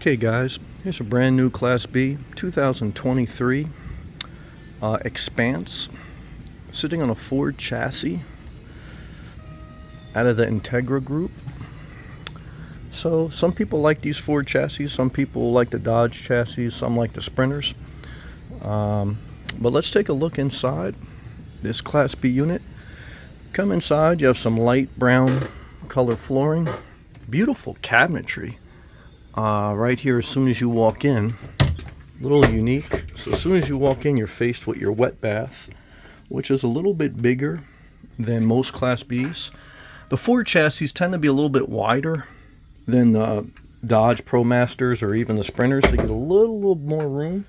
Okay guys, here's a brand new Class B 2023 Expanse, sitting on a Ford chassis out of the ENTEGRA group. So some people like these Ford chassis, some people like the Dodge chassis, some like the Sprinters. But let's take a look inside this Class B unit. Come inside, you have some light brown color flooring, beautiful cabinetry. Right here, as soon as you walk in, a little unique. So as soon as you walk in, you're faced with your wet bath, which is a little bit bigger than most Class Bs. The Ford chassis tend to be a little bit wider than the Dodge ProMasters or even the Sprinters. They get a little more room.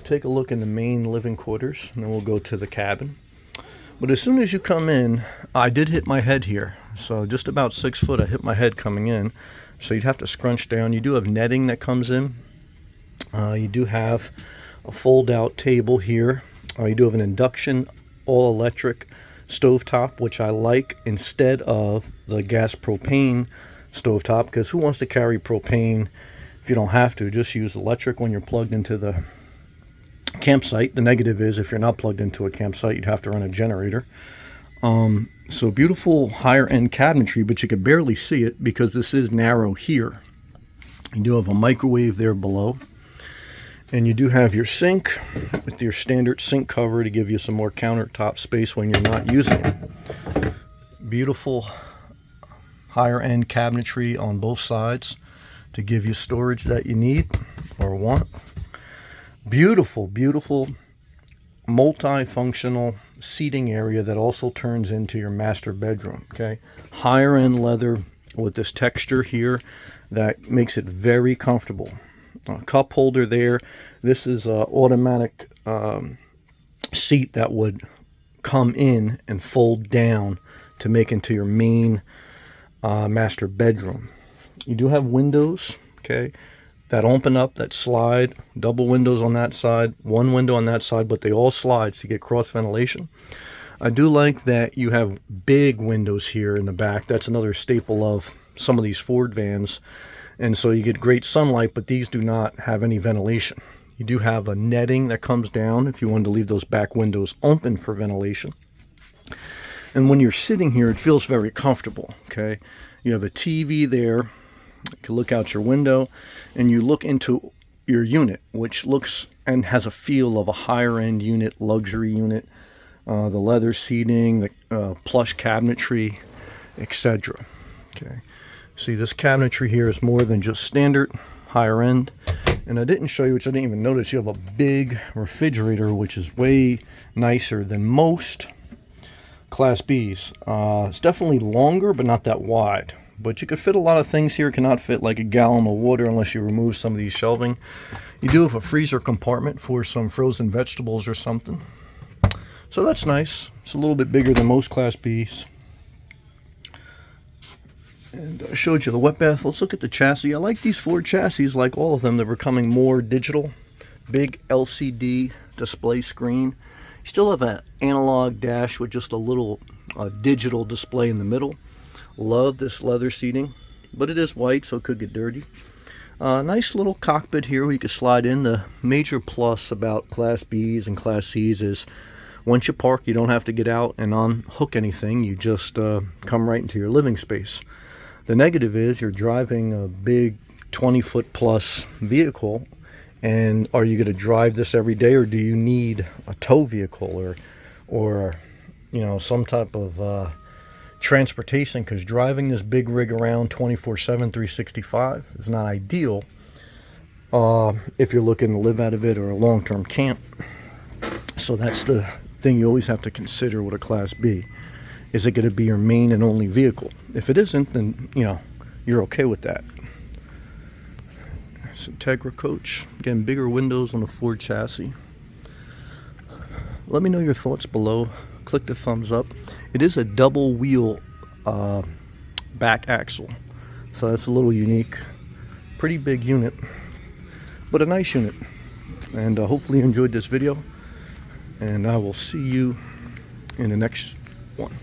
Take a look in the main living quarters, and then we'll go to the cabin. But as soon as you come in, I did hit my head here. So just about 6 foot, I hit my head coming in. So you'd have to scrunch down. You do have netting that comes in. You do have a fold-out table here. You do have an induction all-electric stovetop, which I like instead of the gas propane stovetop, because who wants to carry propane if you don't have to? Just use electric when you're plugged into the campsite. The negative is if you're not plugged into a campsite, you'd have to run a generator. So beautiful higher end cabinetry, but you can barely see it because this is narrow here. You do have a microwave there below, and you do have your sink with your standard sink cover to give you some more countertop space when you're not using it. Beautiful higher end cabinetry on both sides to give you storage that you need or want. Beautiful multifunctional seating area that also turns into your master bedroom. Okay, higher end leather with this texture here that makes it very comfortable. Cup holder there. This is an automatic seat that would come in and fold down to make into your main master bedroom. You do have windows, okay, that open up, that slide, double windows on that side, one window on that side, but they all slide so you get cross ventilation. I do like that you have big windows here in the back. That's another staple of some of these Ford vans. And so you get great sunlight, but these do not have any ventilation. You do have a netting that comes down if you wanted to leave those back windows open for ventilation. And when you're sitting here, it feels very comfortable, okay? You have a TV there. You can look out your window and you look into your unit, which looks and has a feel of a higher end unit, luxury unit. The leather seating, the plush cabinetry, etc. Okay, see, this cabinetry here is more than just standard, higher end. And I didn't show you, which I didn't even notice, you have a big refrigerator, which is way nicer than most Class Bs. It's definitely longer, but not that wide. But you could fit a lot of things here. It cannot fit like a gallon of water unless you remove some of these shelving. You do have a freezer compartment for some frozen vegetables or something. So that's nice. It's a little bit bigger than most Class Bs. And I showed you the wet bath. Let's look at the chassis. I like these Ford chassis, like all of them. They're becoming more digital. Big LCD display screen. You still have an analog dash with just a little digital display in the middle. Love this leather seating, but it is white, so it could get dirty. Nice little cockpit here where you can slide in. The major plus about Class Bs and Class Cs is once you park, you don't have to get out and unhook anything. You just come right into your living space. The negative is you're driving a big 20-foot plus vehicle, and are you going to drive this every day, or do you need a tow vehicle or you know, some type of transportation? Because driving this big rig around 24/7 365 is not ideal if you're looking to live out of it or a long-term camp. So that's the thing you always have to consider with a Class B. Is it going to be your main and only vehicle? If it isn't, then you know you're okay with that. It's ENTEGRA coach. Again, bigger windows on the Ford chassis. Let me know your thoughts below. Click the thumbs up. It is a double wheel back axle, so that's a little unique. Pretty big unit, but a nice unit. And hopefully you enjoyed this video, and I will see you in the next one.